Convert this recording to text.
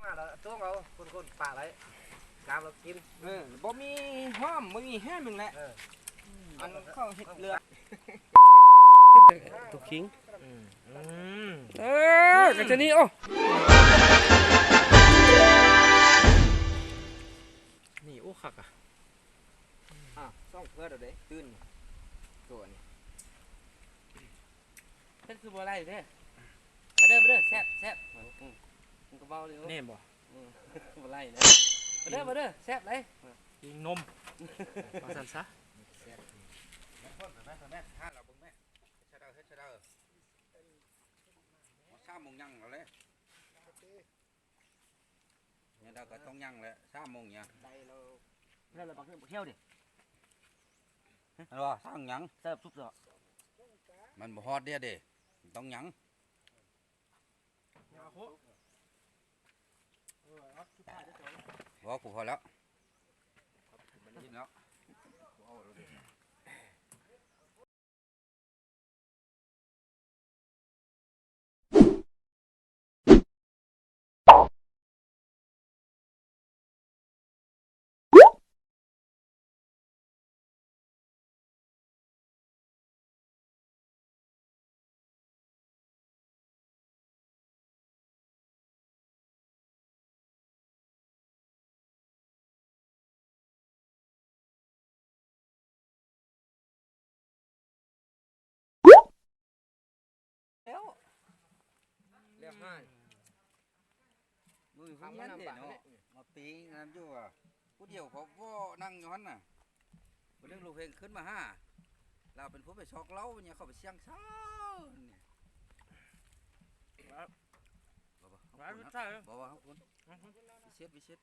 มาแล้วตัวเราคนป่าไรกามเรากินบ่มีห้อมบ่มีแห้มึงแหละมันเข้าเห็ดเลือดตุกขิงกระชนีโอ้นี่โอ้คักอ่ะส่องเพื่อเดี๋ยวเด้ตื่นตัวนี้เพิ่นคือบ่ไรเด้มาเด้อแซ่บมันก็เบาเลยแน่บ่บ่ไรนะมาเด้อแซ่บเลยยิงนมมาสั่นซะ3 โมงยังเอาเลยเนี่ยเราก็ต้องยังแหละ3 โมงเนี่ยแล้วเราบักเที่ยวดิฮัลโหลสร้างยัง เสิร์ฟซุปดอกมันบ่ฮอดเด้อเด้ต้องยังบ่ผูกพอแล้วมันยินแล้วเรียบง่ายมือทำมันเด้เนาะมาปีนั่นอยู่อ่ะผู้เดียวเขาบ่นั่งอยู่หั่นน่ะบ่นึกลูกเพลงขึ้นมาห้าเราเป็นผู้ไปชอกเล้าเนี่ยเขาไปเสียงเช้าเนี่ยบ่ครับคุณวิเศษ